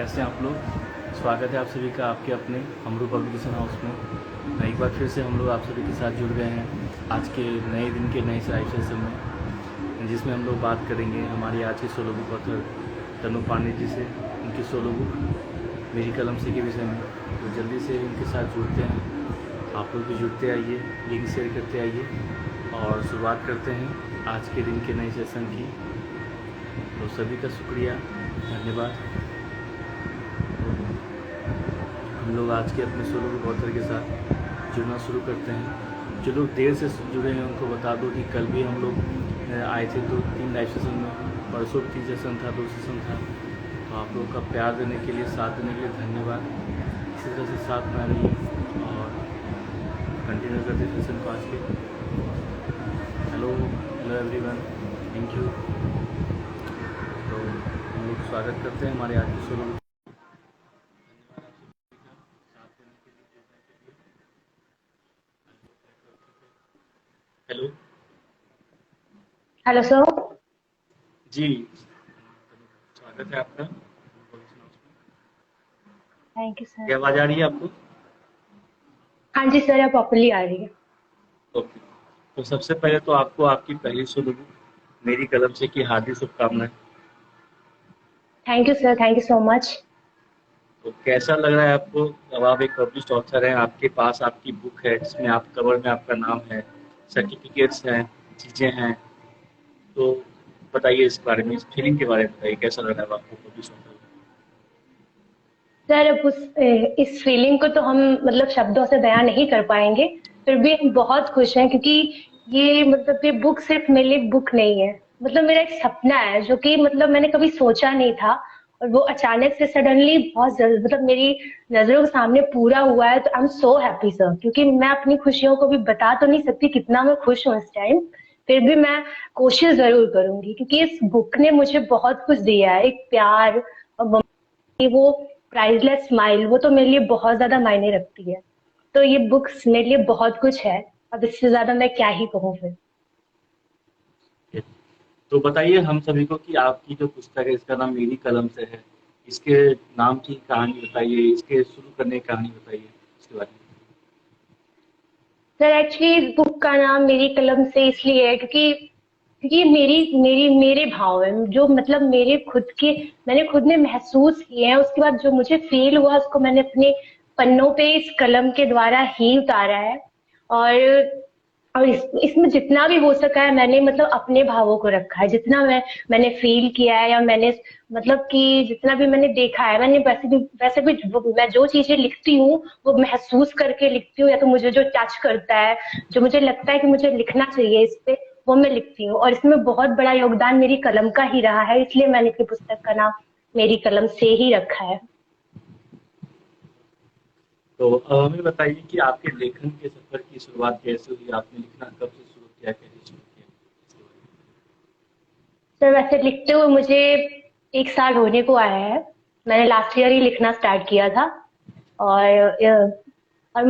कैसे हैं आप लोग। स्वागत है आप सभी का आपके अपने हमरू पब्लिकेशन हाउस में। एक बार फिर से हम लोग आप सभी के साथ जुड़ गए हैं आज के नए दिन के नए लाइव सेशन में, जिसमें हम लोग बात करेंगे हमारी आज की सोलो बुक ऑथर तनु पांडे जी से, उनकी सोलो बुक मेरी कलम से के विषय में। तो जल्दी से उनके साथ जुड़ते हैं, आप लोग भी जुड़ते आइए, लिंक शेयर करते आइए और शुरुआत करते हैं आज के दिन के नए सेशन की। तो सभी का शुक्रिया, धन्यवाद। हम लोग आज के अपने सोलो बुक ऑथर के साथ जुड़ना शुरू करते हैं। जो लोग देर से जुड़े हैं उनको बता दो कि कल भी हम लोग आए थे तो 3 लाइव सेशन में, परसों 3 सेशन था, 2 सेशन था। तो आप लोगों का प्यार देने के लिए, साथ देने के लिए धन्यवाद। इसी तरह से साथ में रहिए और कंटिन्यू करते सेशन को आज के। Hello everyone, thank you. तो हम लोग स्वागत करते हैं हमारे आज के solo book. Hello hello sir. जी, स्वागत है आपका। Thank you sir. क्या आवाज़ आ रही है आपको? हाँ जी सर, अब प्रॉपर्ली आ रही है। ओके। तो सबसे पहले तो आपको आपकी पहली सोलो बुक मेरी कलम से की हार्दिक शुभकामनाएं। Thank you sir, thank you so much. तो कैसा लग रहा है आपको? अब आप एक पब्लिश्ड ऑथर हैं, आपके पास आपकी बुक है जिसमें आप कवर में आपका नाम है, सर्टिफिकेट्स हैं, चीज़ें हैं। तो बताइए इस बारे में, इस फीलिंग के बारे में बताइए, कैसा लग रहा है आपको पब्लिश ऑथर? सर अब इस फीलिंग को तो हम मतलब शब्दों से बयां नहीं कर पाएंगे, फिर भी हम बहुत खुश हैं क्योंकि ये मतलब ये बुक सिर्फ मेरे लिए बुक नहीं है, मतलब मेरा एक सपना है जो कि मतलब मैंने कभी सोचा नहीं था और वो अचानक से सडनली बहुत मतलब मेरी नजरों के सामने पूरा हुआ है। तो I am so happy sir, क्योंकि मैं अपनी खुशियों को भी बता तो नहीं सकती कितना मैं खुश हूँ इस टाइम। फिर भी मैं कोशिश जरूर करूंगी क्योंकि इस बुक ने मुझे बहुत कुछ दिया है, एक प्यार और वो प्राइसलेस स्माइल, वो तो मेरे लिए बहुत ज्यादा मायने रखती है। तो ये बुक्स मेरे लिए बहुत कुछ है, अब इससे ज्यादा मैं क्या ही कहूँ फिर। तो बताइए हम सभी को कि आपकी जो पुस्तक है इसका नाम मेरी कलम से है, इसके नाम की कहानी बताइए, इसके शुरू करने की कहानी बताइए इसके बारे में। सर एक्चुअली इस बुक का नाम मेरी कलम से इसलिए है क्योंकि क्योंकि मेरी मेरी मेरे भाव है, जो मतलब मेरे खुद के मैंने खुद ने महसूस किए हैं, उसके बाद जो मुझे फील हुआ उसको मैंने अपने पन्नों पे इस कलम के द्वारा ही उतारा है। और इसमें जितना भी हो सका है मैंने मतलब अपने भावों को रखा है, जितना मैंने फील किया है या मैंने मतलब कि जितना भी मैंने देखा है, मैंने वैसे भी मैं जो चीजें लिखती हूँ वो महसूस करके लिखती हूँ, या तो मुझे जो टच करता है, जो मुझे लगता है कि मुझे लिखना चाहिए इस पे, वो मैं लिखती हूँ। और इसमें बहुत बड़ा योगदान मेरी कलम का ही रहा है, इसलिए मैंने अपनी पुस्तक का नाम मेरी कलम से ही रखा है। तो हमें बताइए कि आपके लेखन के सफर की शुरुआत कैसे हुई, आपने लिखना कब से शुरू किया, कैसे शुरू किया इसके बारे सर वैसे लिखते हुए मुझे 1 साल होने को आया है। मैंने लास्ट ईयर ही लिखना स्टार्ट किया था। और और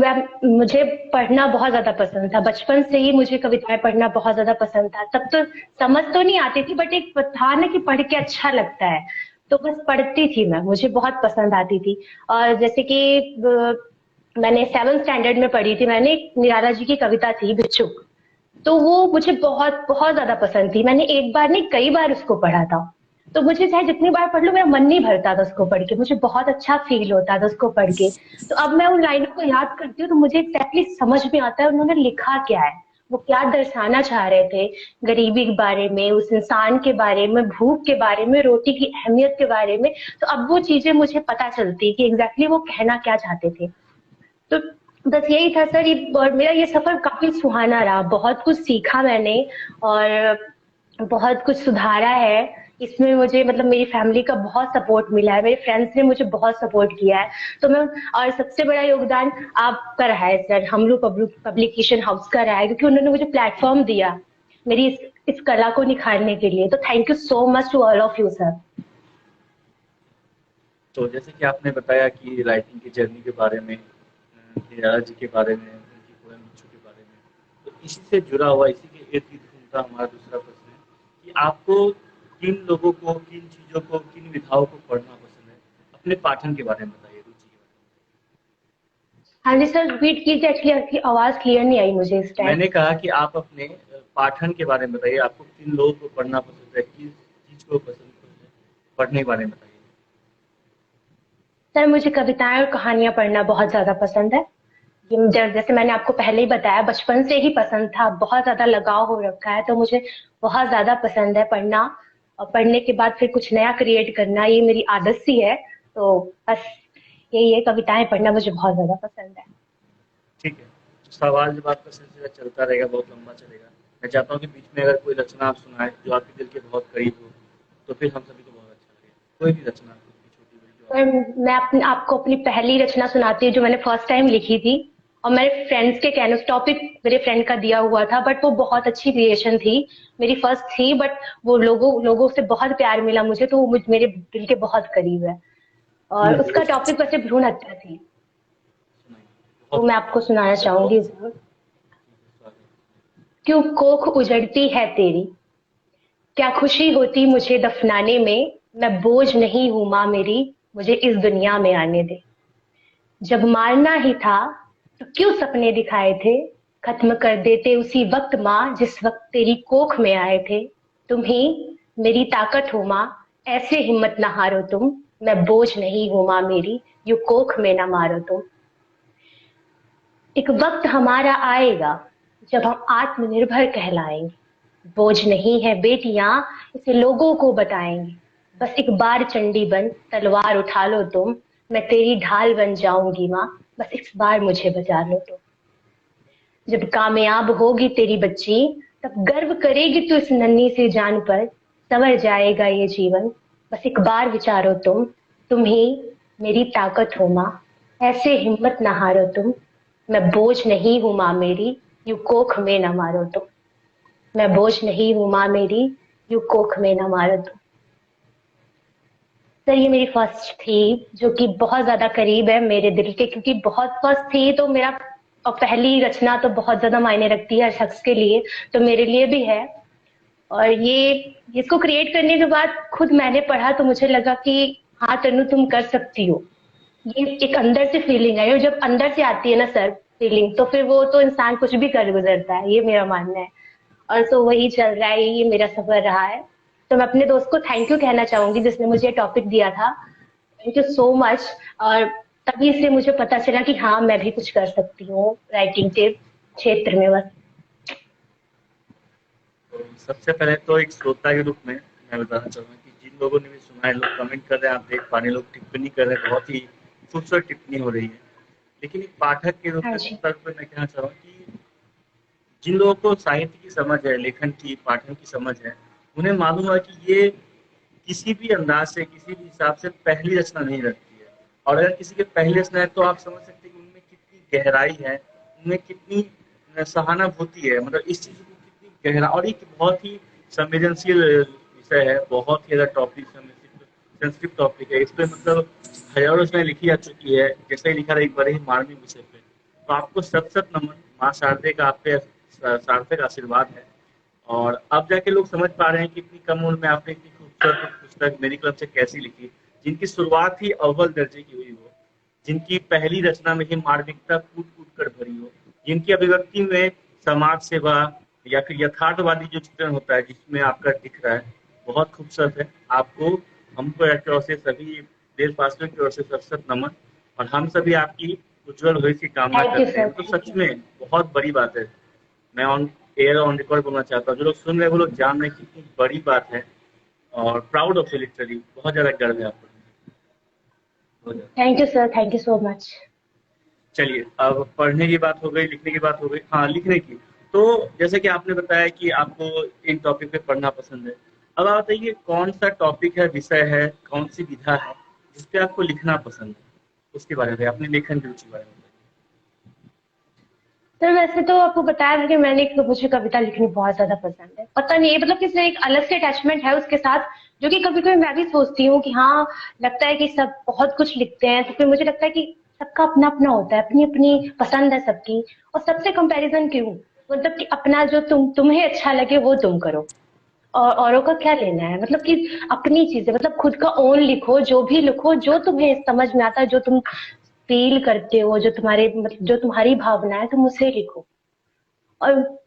मुझे पढ़ना बहुत ज्यादा पसंद था, बचपन से ही मुझे कविताएं पढ़ना बहुत ज्यादा पसंद था। तब तो समझ तो नहीं आती थी, बट एक था ना कि पढ़ के अच्छा लगता है, तो बस पढ़ती थी मैं, मुझे बहुत पसंद आती थी। और जैसे कि मैंने 7th स्टैंडर्ड में पढ़ी थी, मैंने एक निराला जी की कविता थी भिक्षुक, तो वो मुझे बहुत बहुत ज्यादा पसंद थी। मैंने एक बार नहीं कई बार उसको पढ़ा था। तो मुझे चाहे जितनी बार पढ़ लूं मेरा मन नहीं भरता था उसको पढ़ के, मुझे बहुत अच्छा फील होता था उसको पढ़ के। तो अब मैं उन लाइनों को याद करती हूँ तो मुझे एग्जैक्टली समझ में आता है उन्होंने लिखा क्या है, वो क्या दर्शाना चाह रहे थे। गरीबी के बारे में, उस इंसान के बारे में, भूख के बारे में, रोटी की अहमियत के बारे में। तो अब वो चीजें मुझे पता चलती कि एग्जैक्टली वो कहना क्या चाहते थे। तो बस यही था सर। और मेरा ये सफर काफी सुहाना रहा, बहुत कुछ सीखा मैंने और बहुत कुछ सुधारा है इसमें। मुझे मतलब मेरी फैमिली का बहुत सपोर्ट मिला है, मेरे फ्रेंड्स ने मुझे बहुत सपोर्ट किया है। तो मैं और सबसे बड़ा योगदान आपका रहा है सर, हमरू पब्लिकेशन हाउस का रहा है, क्योंकि उन्होंने मुझे प्लेटफॉर्म दिया मेरी इस कला को निखारने के लिए। तो thank you so much to all of you sir. में। तो जैसे कि आपने बताया कि राइटिंग की जर्नी के बारे में, निराला जी के बारे में, उनकी पोएम भिक्षु के बारे में, तो इसी से जुड़ा हुआ, इसी के इर्द गिर्द घूमता हमारा दूसरा प्रश्न है कि आपको किन लोगों को, किन चीज़ों को, किन विधाओं को पढ़ना पसंद है? अब अपने पाठन के बारे में बताइए, रुचि के हाँ जी सर, रिपीट कीजिए, एक्चुअली आपकी आवाज क्लियर नहीं आई मुझे इस बारे में। टाइम। मैंने कहा कि आप अपने पाठन के बारे में बताइए, आपको किन लोगों को पढ़ना पसंद है, किस चीज को पसंद है, पढ़ने के बारे में बताइए। सर मुझे कविताएं और कहानियां पढ़ना बहुत ज्यादा पसंद है। जैसे मैंने आपको पहले ही बताया, बचपन से ही पसंद था, बहुत ज्यादा लगाव हो रखा है, तो मुझे बहुत ज्यादा पसंद है पढ़ना। और पढ़ने के बाद फिर कुछ नया क्रिएट करना, ये मेरी आदत सी है। तो बस यही है, कविताएं पढ़ना मुझे बहुत ज्यादा पसंद है। ठीक है, तो सवाल जब आपका सिलसिला चलता रहेगा, बहुत लंबा चलेगा। मैं चाहता हूँ कि बीच में अगर कोई रचना आप सुनाएं जो आपके दिल के बहुत करीब हो, तो फिर हम सभी को बहुत अच्छा लगेगा। कोई भी रचना, कोई भी छोटी बड़ी, जो पर मैं आपको अपनी पहली रचना सुनाती हूँ जो मैंने फर्स्ट टाइम लिखी थी। और मेरे फ्रेंड्स के कहने, उस टॉपिक मेरे फ्रेंड का दिया हुआ था, बट वो बहुत अच्छी क्रिएशन थी। मेरी फर्स्ट थी, बट वो लोगों लोगों से बहुत प्यार मिला मुझे, तो वो मेरे दिल के बहुत करीब है। और उसका आप टॉपिक वैसे भ्रूण हत्या थी। सुनाइए। वो बहुत मैं आपको सुनाना बहुत चाहूंगी जरूर। स्वागत है। क्यों कोख उजड़ती है तेरी, क्या खुशी होती मुझे दफनाने में, मैं बोझ नहीं हूं माँ मेरी, मुझे इस दुनिया में आने दे। जब मारना ही था तो क्यों सपने दिखाए थे, खत्म कर देते उसी वक्त माँ जिस वक्त तेरी कोख में आए थे। तुम ही मेरी ताकत हो माँ, ऐसे हिम्मत न हारो तुम, मैं बोझ नहीं हूं माँ मेरी, यू कोख में न मारो तुम। एक वक्त हमारा आएगा जब हम आत्मनिर्भर कहलाएंगे, बोझ नहीं है बेटियां, इसे लोगों को बताएंगे। बस एक बार चंडी बन तलवार उठा लो तुम, मैं तेरी ढाल बन जाऊंगी माँ, बस इस बार मुझे बचा लो तुम। जब कामयाब होगी तेरी बच्ची, तब गर्व करेगी तू इस नन्ही सी जान पर, संवर जाएगा ये जीवन, बस एक बार विचारो तुम ही मेरी ताकत हो माँ, ऐसे हिम्मत न हारो तुम, मैं बोझ नहीं हूं माँ मेरी, यू कोख में न मारो तुम। मैं बोझ नहीं हूं माँ मेरी, यू कोख में न मारो तुम। सर ये मेरी फर्स्ट थी, जो कि बहुत ज्यादा करीब है मेरे दिल के, क्योंकि बहुत फर्स्ट थी तो मेरा, और पहली रचना तो बहुत ज्यादा मायने रखती है हर शख्स के लिए, तो मेरे लिए भी है। और ये इसको क्रिएट करने के बाद खुद मैंने पढ़ा तो मुझे लगा कि हाँ तनु तुम कर सकती हो। ये एक अंदर से फीलिंग है, और जब अंदर से आती है ना सर फीलिंग, तो फिर वो तो इंसान कुछ भी कर गुजरता है, ये मेरा मानना है। और तो वही चल रहा है, ये मेरा सफर रहा है। तो मैं अपने दोस्त को थैंक यू कहना चाहूंगी जिसने मुझे ये टॉपिक दिया था। Thank you so much. और तभी से मुझे पता चला कि हाँ मैं भी कुछ कर सकती हूँ राइटिंग के क्षेत्र में बस। तो सबसे पहले तो एक श्रोता के रूप में मैं बताना चाहूँगा कि जिन लोगों ने भी सुना है, लोग कमेंट कर रहे हैं, आप देख पा रहे हैं, लोग टिप्पणी कर रहे हैं, बहुत ही खूबसूरत टिप्पणी हो रही है। लेकिन एक पाठक के रूप हाँ में जी। स्तर पर मैं कहना चाहूँगा कि जिन लोगों को साहित्य की समझ है, लेखन की, पाठन की समझ है, उन्हें मालूम है कि ये किसी भी अंदाज से, किसी भी हिसाब से पहली रचना नहीं लगती है। और अगर किसी के पहली रचना है तो आप समझ सकते हैं कि उनमें कितनी गहराई है, उनमें कितनी सहानुभूति है, मतलब इस चीज को कितनी गहरा, और एक बहुत ही संवेदनशील विषय है, बहुत ही ज्यादा टॉपिक, सेंसिटिव टॉपिक है। इस पे मतलब हजारों रचनाएं लिखी जा चुकी है, जैसे ही लिखा रहा एक बड़े ही मार्मिक विषय पे। तो आपको शत शत नमन, माँ शारदे का आप पे सार्थक आशीर्वाद है। और अब जाके लोग समझ पा रहे हैं कि इतनी कम उम्र में आपने इतनी खूबसूरत पुस्तक मेरी कलम से कैसी लिखी, जिनकी शुरुआत ही अव्वल दर्जे की हुई हो, जिनकी पहली रचना में ही मार्मिकता कूट कूट कर भरी हो, जिनकी अभिव्यक्ति में समाज सेवा या फिर यथार्थवादी जो चित्रण होता है जिसमें आपका दिख रहा है, बहुत खूबसूरत है। आपको, हमको की ओर से, सभी देशवासियों की ओर से सत सत नमन। और हम सभी आपकी उज्जवल भविष्य की कामना थैंक यू करते सर, हैं। तो थैंक सच यू। में बहुत बड़ी बात है। मैं ऑन एयर ऑन रिकॉर्ड बोलना चाहता हूँ, जो लोग सुन रहे हैं वो लोग जान रहे हैं कितनी बड़ी बात है। और प्राउड ऑफ यू, लिटरली बहुत ज्यादा गर्व है आपको, बहुत ज्यादा। Thank you sir, thank you so much. चलिए, अब पढ़ने की बात हो गई, लिखने की बात हो गई। हाँ, लिखने की। तो जैसे कि आपने बताया कि आपको इन टॉपिक पे पढ़ना पसंद है, अब आप बताइए कौन सा टॉपिक है, विषय है, कौन सी विधा है जिसपे आपको लिखना पसंद है, उसके बारे में, अपने लेखन की रुचि के बारे में बताइए। सर वैसे तो आपको बताया था कि मुझे कविता लिखनी बहुत ज्यादा पसंद है, पता नहीं मतलब किसी एक अलग से अटैचमेंट है उसके साथ, जो कि कभी कभी मैं भी सोचती हूँ कि हाँ, लगता है कि सब बहुत कुछ लिखते हैं, तो फिर मुझे लगता है कि सबका अपना अपना होता है, अपनी अपनी पसंद है सबकी, और सबसे कंपैरिजन क्यों, मतलब कि अपना जो तुम्हें अच्छा लगे वो तुम करो। और औरों का क्या लेना है, मतलब कि अपनी चीजें, मतलब खुद का ओन लिखो, जो भी लिखो, जो तुम्हें समझ में आता है, जो तुम फील करते हो, जो तुम्हारे मतलब जो तुम्हारी भावना है, तुम उसे लिखो। और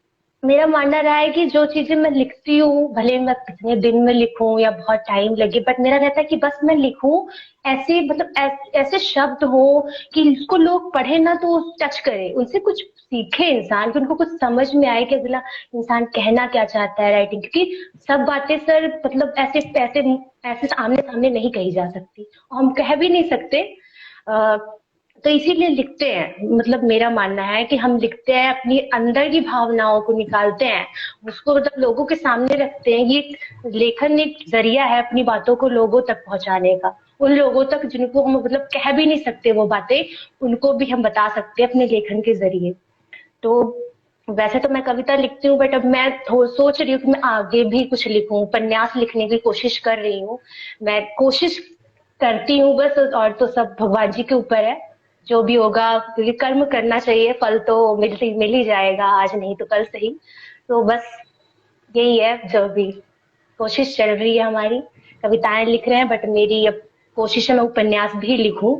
मेरा मानना रहा है कि जो चीजें मैं लिखती हूँ, भले मैं कितने दिन में लिखूं या बहुत टाइम लगे, बट मेरा रहता है कि बस मैं लिखूं ऐसे, मतलब ऐसे शब्द हो कि उसको लोग पढ़े ना तो टच करे, उनसे कुछ सीखे इंसान, कि उनको कुछ समझ में आए कि अगला इंसान कहना क्या चाहता है राइटिंग। क्योंकि सब बातें सर मतलब ऐसे ऐसे ऐसे आमने सामने नहीं कही जा सकती, और हम कह भी नहीं सकते। अ, तो इसीलिए लिखते हैं, मतलब मेरा मानना है कि हम लिखते हैं, अपनी अंदर की भावनाओं को निकालते हैं, उसको मतलब लोगों के सामने रखते हैं। ये लेखन एक जरिया है अपनी बातों को लोगों तक पहुंचाने का, उन लोगों तक जिनको हम मतलब कह भी नहीं सकते वो बातें, उनको भी हम बता सकते हैं अपने लेखन के जरिए। तो वैसे तो मैं कविता लिखती हूँ, बट अब मैं सोच रही हूँ कि मैं आगे भी कुछ लिखूं, उपन्यास लिखने की कोशिश कर रही हूँ। मैं कोशिश करती हूँ बस, और तो सब भगवान जी के ऊपर है, जो भी होगा, क्योंकि कर्म करना चाहिए, फल तो मिल ही जाएगा, आज नहीं तो कल सही। तो बस यही है, जो भी कोशिश चल रही है हमारी। कविताएं लिख रहे हैं, बट मेरी अब कोशिश है मैं उपन्यास भी लिखूं।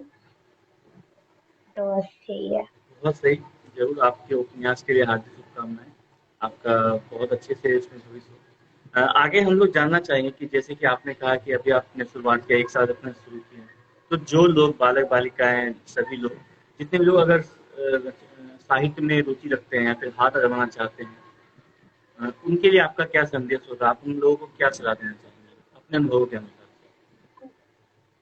तो बस यही है। बहुत सही। ज़रूर आपके उपन्यास के लिए हार्दिक शुभकामनाएँ। आपका बहुत अच्छे से इसमें भविष्य हो। आगे हम लोग जानना चाहेंगे कि जैसे कि आपने कहा कि अभी आपने शुरुआत किया, 1 साल अपना शुरू किया। तो जो लोग बालक-बालिकाएँ सभी लोग, जितने भी लोग अगर साहित्य में रुचि रखते हैं या फिर हाथ आज़माना चाहते हैं, उनके लिए आपका क्या संदेश होगा? आप उन लोगों को क्या सलाह देना चाहेंगे? अपने अनुभव के अनुसार से?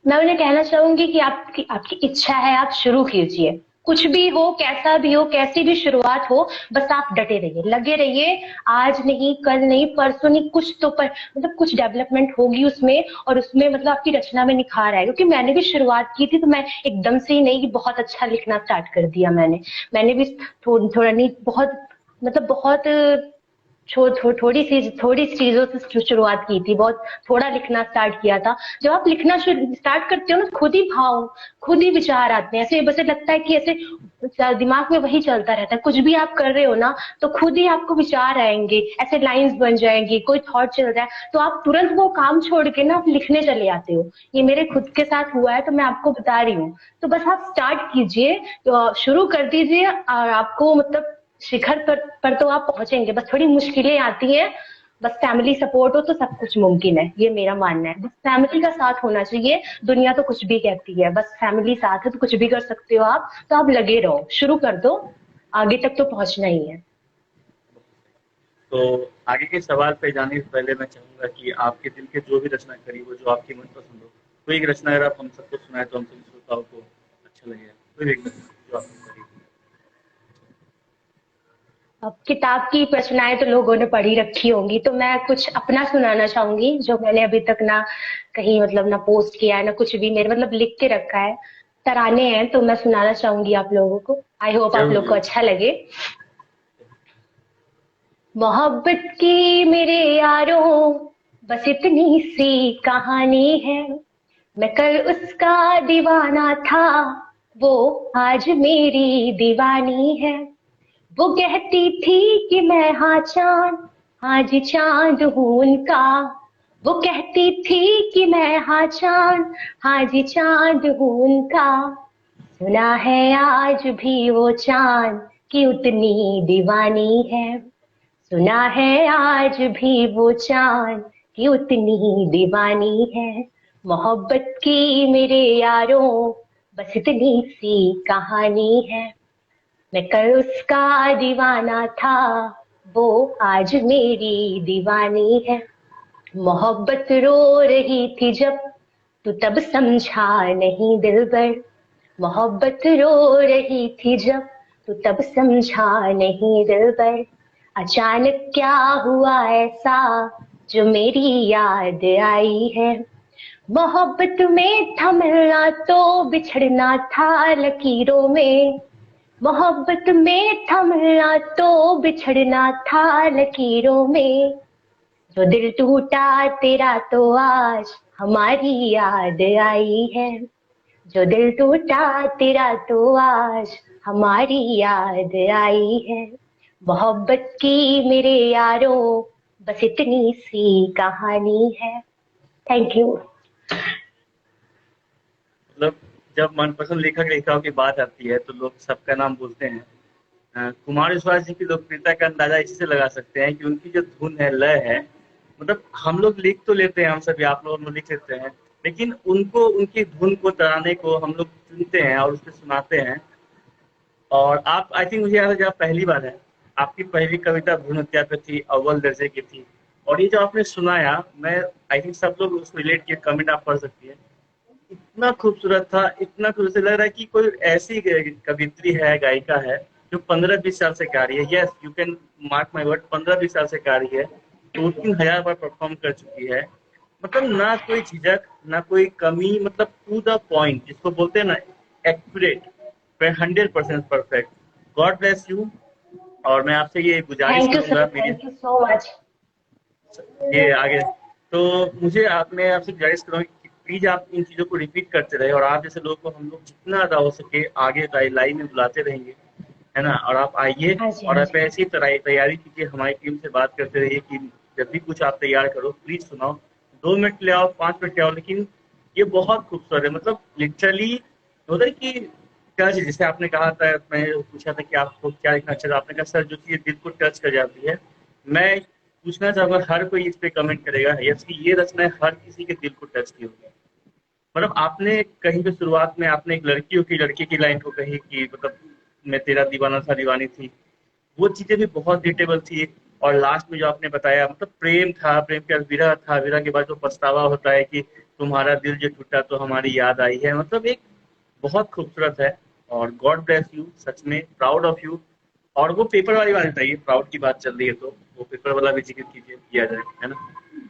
मैं उन्हें कहना चाहूंगी कि आपकी आपकी इच्छा है, आप शुरू कीजिए। कुछ भी हो, कैसा भी हो, कैसी भी शुरुआत हो, बस आप डटे रहिए, लगे रहिए। आज नहीं, कल नहीं, परसों नहीं, कुछ तो पर मतलब कुछ डेवलपमेंट होगी उसमें, और उसमें मतलब आपकी रचना में निखार आएगा। क्योंकि मैंने भी शुरुआत की थी, तो मैं एकदम से ही नहीं कि बहुत अच्छा लिखना स्टार्ट कर दिया मैंने भी थोड़ा नहीं, बहुत मतलब बहुत थोड़ी सी चीजों से शुरुआत की थी, बहुत थोड़ा लिखना स्टार्ट किया था। जब आप लिखना स्टार्ट करते हो ना, खुद ही भाव, खुद ही विचार आते हैं, ऐसे बस लगता है कि ऐसे दिमाग में वही चलता रहता है। कुछ भी आप कर रहे हो ना, तो खुद ही आपको विचार आएंगे, ऐसे लाइंस बन जाएंगी, कोई थॉट चल रहा है तो आप तुरंत वो काम छोड़ के ना आप लिखने चले आते हो। ये मेरे खुद के साथ हुआ है, तो मैं आपको बता रही हूँ। तो बस आप स्टार्ट कीजिए, तो शुरू कर दीजिए, और आपको मतलब शिखर पर तो आप पहुंचेंगे। बस थोड़ी मुश्किलें आती हैं, बस फैमिली सपोर्ट हो तो सब कुछ मुमकिन है, ये मेरा मानना है। बस फैमिली का साथ होना चाहिए। दुनिया तो कुछ भी कहती है, बस फैमिली साथ है तो कुछ भी कर सकते हो आप। तो आप लगे रहो, शुरू कर दो, आगे तक तो पहुंचना ही है। तो आगे के सवाल पे जाने से पहले मैं चाहूँगा कि आपके दिल के जो भी रचना करी हो, जो आपकी मनपसंद हो, कोई एक रचना अगर आप हम सबको सुनाएँ तो हम सभी श्रोताओं को अच्छा लगेगा। कोई भी एक रचना जो आपने करी हो। अब किताब की रचनाएं तो लोगों ने पढ़ी रखी होंगी, तो मैं कुछ अपना सुनाना चाहूंगी, जो मैंने अभी तक ना कहीं मतलब ना पोस्ट किया है ना कुछ भी, मेरे मतलब लिख के रखा है। तराने हैं, तो मैं सुनाना चाहूंगी आप लोगों को। आई होप आप ज़रूर, लोग को ज़रूर। अच्छा लगे। मोहब्बत की मेरे यारों, बस इतनी सी कहानी है। मैं कल उसका दीवाना था, वो आज मेरी दीवानी है। वो कहती थी कि मैं हाँ चांद, हाँ जी चांद हूँ उनका। वो कहती थी कि मैं हाँ चांद, हाँ जी चांद हूँ उनका। सुना है आज भी वो चांद की उतनी दीवानी है। सुना है आज भी वो चांद की उतनी दीवानी है। मोहब्बत की मेरे यारों, बस इतनी सी कहानी है। मैं कल उसका दीवाना था, वो आज मेरी दीवानी है। मोहब्बत रो रही थी जब, तू तब समझा नहीं दिलबर। मोहब्बत रो रही थी जब, तू तब समझा नहीं दिलबर। अचानक क्या हुआ ऐसा, जो मेरी याद आई है। मोहब्बत में था मिलना तो बिछड़ना था लकीरों में। मोहब्बत में था मिलना तो बिछड़ना था लकीरों में। जो दिल टूटा तेरा तो आज हमारी याद आई है। जो दिल टूटा तेरा तो आज हमारी याद आई है। मोहब्बत की मेरे यारों, बस इतनी सी कहानी है। Thank you. मतलब जब मनपसंद लेखक लेखिकाओं की बात आती है तो लोग सबका नाम बोलते हैं। कुमार विश्वास जी की लोकप्रियता का अंदाजा इसी से लगा सकते हैं कि उनकी जो धुन है, लय है, मतलब हम लोग लिख तो लेते हैं, हम सभी आप लोग हम लोग लिख लेते हैं, लेकिन उनको उनकी धुन को तराने को हम लोग चुनते हैं और उसको सुनाते हैं। और आप आई थिंक मुझे याद है जब आप पहली बार है, आपकी पहली कविता भ्रूण हत्या पे थी, अव्वल दर्जे की थी। और ये जो आपने सुनाया, मैं आई थिंक सब लोग उसको रिलेट किए, कमेंट आप पढ़ सकती है। इतना खूबसूरत था, इतना खूबसूरत लग रहा है कि कोई ऐसी कवित्री है, गायिका है जो 15-20 साल से गा रही है। Yes, you can mark my word, 15-20 साल से गा रही है, 2-3 हजार बार परफॉर्म कर चुकी है। मतलब ना कोई झिझक, ना कोई कमी, मतलब टू द पॉइंट, जिसको बोलते हैं ना, accurate, 100% perfect. God bless you. और मैं आपसे ये गुजारिश थैंक यू करूंगा, सर, मेरी थैंक यू सो मच। ये आगे, तो मुझे आप मैं आपसे गुजारिश करूँगा कि प्लीज आप इन चीज़ों को रिपीट करते रहे, और आप जैसे लोगों को हम लोग जितना ज़्यादा हो सके आगे लाइन में बुलाते रहेंगे, है ना। और आप आइए हाँ जी, और हाँ आप जी। ऐसी तैयारी कीजिए, हमारी टीम से बात करते रहिए कि जब भी कुछ आप तैयार करो प्लीज सुनाओ। 2 मिनट ले आओ, 5 मिनट ले आओ, लेकिन ये बहुत खूबसूरत है। मतलब लिटरली होता है कि क्या चीज, जैसे आपने कहा था, मैं पूछा था कि आपको क्या लिखना अच्छा था, आपने कहा सर जो चीज दिल को टच कर जाती है। मैं पूछना चाहूंगा, हर कोई इस पे कमेंट करेगा यस कि ये रचना हर किसी के दिल को टच की होगी। मतलब आपने कहीं पे शुरुआत में आपने एक लड़कियों की लड़के की लाइन को कही कि मतलब मैं तेरा दीवाना था दीवानी थी, वो चीजें भी बहुत रिलेटेबल थी। और लास्ट में जो आपने बताया, मतलब प्रेम था, प्रेम के बाद विरह था, विरह के बाद जो पछतावा होता है कि तुम्हारा दिल जो टूटा तो हमारी याद आई है, मतलब एक बहुत खूबसूरत है। और गॉड ब्लेस यू, सच में प्राउड ऑफ यू। और वो पेपर वाली बात बताइए, प्राउड की बात चल रही है तो वो पेपर वाला भी जिक्र कीजिए, किया जाए, है ना।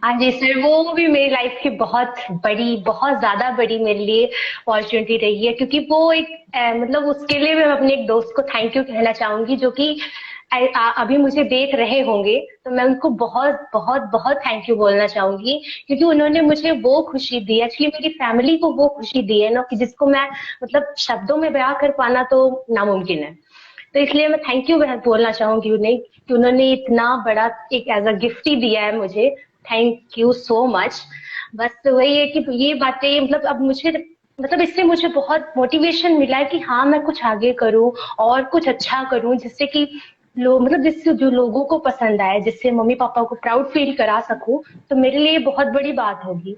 हाँ जी सर, वो भी मेरी लाइफ की बहुत बड़ी, बहुत ज्यादा बड़ी मेरे लिए अपॉर्चुनिटी रही है, क्योंकि वो एक मतलब उसके लिए मैं अपने एक दोस्त को थैंक यू कहना चाहूंगी, जो कि अभी मुझे देख रहे होंगे, तो मैं उनको बहुत बहुत बहुत थैंक यू बोलना चाहूंगी, क्योंकि उन्होंने मुझे वो खुशी दी, एक्चुअली मेरी फैमिली को वो खुशी दी है ना, कि जिसको मैं मतलब शब्दों में बयां कर पाना तो नामुमकिन है। तो इसलिए मैं थैंक यू बोलना चाहूंगी उन्हें, कि उन्होंने इतना बड़ा एक एज अ गिफ्ट ही दिया है मुझे। Thank you so much. बस वही है कि ये बातें मतलब अब मुझे मतलब इससे मुझे बहुत मोटिवेशन मिला है कि हाँ मैं कुछ आगे करूं और कुछ अच्छा करूं, जिससे कि लोग मतलब जिससे जो लोगों को पसंद आए, जिससे मम्मी पापा को प्राउड फील करा सकूं, तो मेरे लिए बहुत बड़ी बात होगी।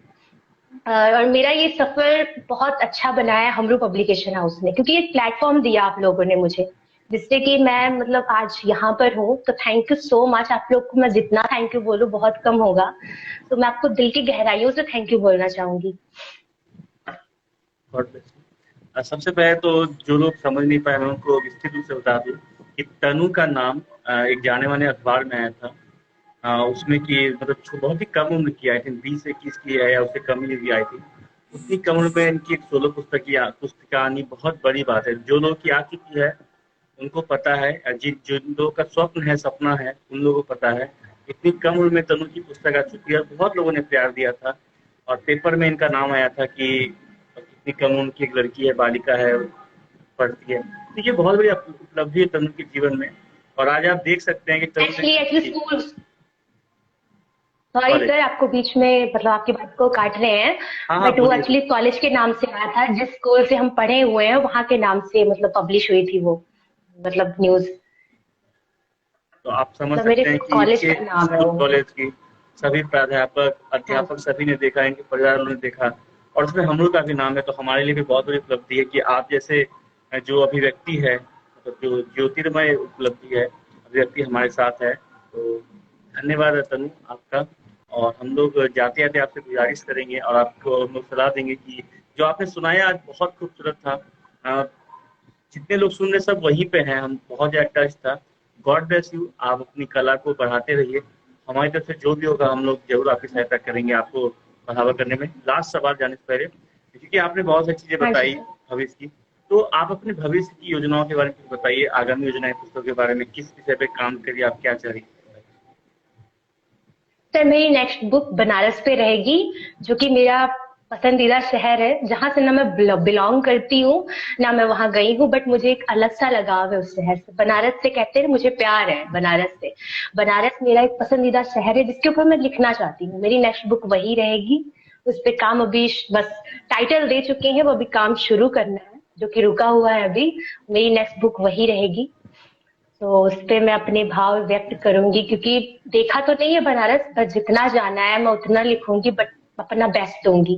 और मेरा ये सफर बहुत अच्छा बनाया हमरू पब्लिकेशन हाउस ने, क्योंकि एक प्लेटफॉर्म दिया आप लोगों ने मुझे, जिससे कि मैं मतलब आज यहाँ पर हूँ। तो थैंक यू सो मच। आप लोग को मैं जितना थैंक यू बोलूँ बहुत कम होगा, तो मैं आपको दिल की गहराइयों से थैंक यू बोलना चाहूंगी। God bless you. सबसे पहले तो जो लोग समझ नहीं पाए, मैं उनको विस्तृत रूप से बता दूं कि तनु का नाम एक जाने माने अखबार में आया था। उसमें कि मतलब बहुत ही कम उम्र की, आई थिंक 20-21 की है या उससे कम ही भी आई थी। उतनी कम उम्र में इनकी एक सोलो पुस्तिका आनी बहुत बड़ी बात है। जो लोग की आ चुकी है उनको पता है, जिन लोगों का स्वप्न है, सपना है, उन लोगों को पता है। इतनी कम उम्र में तनु की पुस्तक आ चुकी है, बहुत लोगों ने प्यार दिया था। और पेपर में इनका नाम आया था कि इतनी कम उम्र की एक लड़की है, बालिका है, पढ़ती है। तो ये बहुत बड़ी उपलब्धि है तनु के जीवन में। और आज आप देख सकते हैं कि तनु ने एक्चुअली एक्चुअली जी, स्कूल, सॉरी कॉलेज, सर आपको बीच में मतलब आपकी बात को काट रहे हैं, हाँ हाँ बट वो बोलिए एक्चुअली बोलिए। कॉलेज के नाम से आया था, जिस स्कूल से हम पढ़े हुए हैं वहां के नाम से मतलब पब्लिश हुई थी वो मतलब न्यूज। तो आप समझ मतलब मेरे सकते हैं कि कॉलेज इसके का नाम है स्कूल वो। कॉलेज की सभी प्राध्यापक हाँ अध्यापक जी। सभी ने देखा, इनके परिवार वालों ने देखा। और उसमें हम लोग का भी नाम है, तो हमारे लिए भी बहुत बड़ी उपलब्धि है कि आप जैसे जो अभिव्यक्ति है, मतलब जो ज्योतिर्मय उपलब्धि है, अभिव्यक्ति हमारे साथ है। तो धन्यवाद है तनु आपका। और हम लोग जाते जाते आपसे गुजारिश करेंगे और आपको हम लोग सलाह देंगे कि जो आपने सुनाया आज बहुत खूबसूरत था। जितने लोग सुन रहे सब वहीं पे हैं, हम बहुत ज्यादा टच था। गॉड ब्लेस यू, आप अपनी कला को बढ़ाते रहिए। हमारी तरफ से जो भी होगा हम लोग जरूर आपकी सहायता करेंगे, आपको बढ़ावा करने में। लास्ट सवाल जाने से पहले, क्योंकि आपने बहुत सारी चीजें हाँ जी बताई सर। भविष्य की, तो आप अपने भविष्य की योजनाओं के बारे में कुछ बताइए, आगामी योजनाएं, पुस्तकों के बारे में, किस विषय पे काम करिए, आप क्या चाह रही हैं? सर मेरी नेक्स्ट बुक बनारस पे रहेगी, जो कि मेरा पसंदीदा शहर है जहां से ना मैं बिलोंग करती हूँ ना मैं वहां गई हूँ, बट मुझे एक अलग सा लगाव है उस शहर से। बनारस से कहते हैं मुझे प्यार है बनारस से। बनारस मेरा एक पसंदीदा शहर है जिसके ऊपर मैं लिखना चाहती हूँ। मेरी नेक्स्ट बुक वही रहेगी। उस पे काम अभी बस टाइटल दे चुके हैं, वो अभी काम शुरू करना है जो कि रुका हुआ है अभी। मेरी नेक्स्ट बुक वही रहेगी। तो उस पे मैं अपने भाव व्यक्त करूंगी, क्योंकि देखा तो नहीं है बनारस, पर जितना जाना है मैं उतना लिखूंगी, बट अपना बेस्ट दूंगी,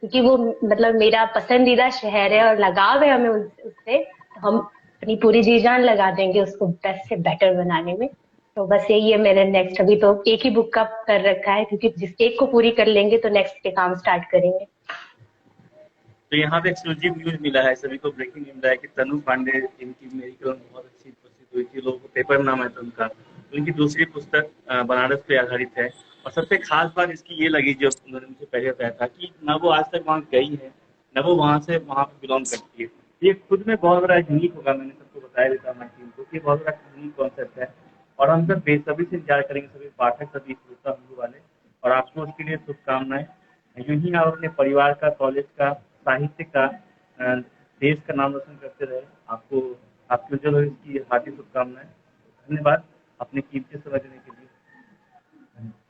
क्योंकि वो मतलब मेरा पसंदीदा शहर है और लगाव है हमें उससे। तो हम अपनी पूरी जी जान लगा देंगे उसको बेस्ट से बेटर बनाने में। तो बस यही है मेरे नेक्स्ट। अभी तो एक ही बुक का कर रखा है, क्योंकि जिस एक को पूरी कर लेंगे तो नेक्स्ट पे काम स्टार्ट करेंगे। तो यहाँ पे एक्सक्लूसिव न्यूज मिला है, सभी को ब्रेकिंग न्यूज मिला है कि तनु पांडे, जिनकी मेरी कलम बहुत अच्छी प्रसिद्ध हुई थी, लोगों को पेपर नाम है उनका, उनकी दूसरी पुस्तक बनारस पे आधारित है। और सबसे खास बात इसकी ये लगी, जो उन्होंने मुझे पहले बताया था, कि ना वो आज तक वहाँ गई है, ना वो वहाँ से वहाँ पे बिलोंग करती है। ये खुद में बहुत बड़ा यूनिक होगा, मैंने सबको बताया देता हमारी टीम को कि बहुत बड़ा यूनिक कॉन्सेप्ट है। और हम सब बेसब्री से इंतजार करेंगे, सभी पाठक, सभी श्रोता हम वाले, और आपको उसके लिए शुभकामनाएं। यूं ही आप अपने परिवार का, कॉलेज का, साहित्य का, देश का नाम रोशन करते रहे। आपको आपके उज्जवल भविष्य की हार्दिक शुभकामनाएं। धन्यवाद अपने कीमती समय देने के लिए।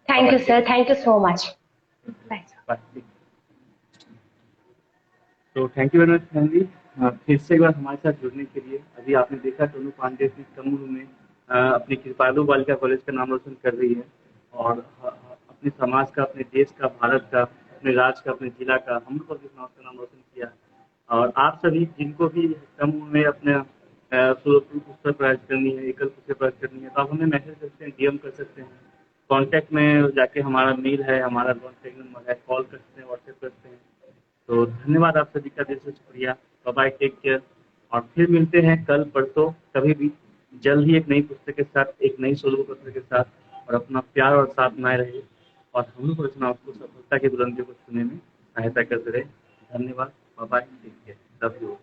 Thank you sir, thank you so much. Bye. Bye. तो thank you very much family, फिर से एक बार हमारे साथ जुड़ने के लिए। अभी आपने देखा तनु पांडे इतनी कम उम्र में अपनी कृपालु बालिका कॉलेज का नाम रोशन कर रही है, और अपने समाज का, अपने देश का, भारत का, अपने राज्य का, अपने जिला का, हम लोग के समाज का नाम रोशन किया। और आप सभी जिनको भी कम उम्र में अपने पुस्तक प्रयास करनी है, एकल पुस्तक प्रयास करनी है, तो आप हमें मैसेज कर सकते हैं, डीएम कर सकते हैं, कॉन्टैक्ट में जाके हमारा मेल है, हमारा कॉन्टैक्ट नंबर है, कॉल कर सकते हैं, व्हाट्सएप कर सकते हैं। तो धन्यवाद आप सभी का, दिल से शुक्रिया। Bye bye, take care. और फिर मिलते हैं कल परसों कभी भी, जल्द ही एक नई पुस्तक के साथ, एक नई सोलो पुस्तक के साथ। और अपना प्यार और साथ बनाए रहे, और हम लोग रचनाओं को सफलता की बुलंदियों को छूने में सहायता करते रहे। धन्यवाद, bye bye, take care, love you.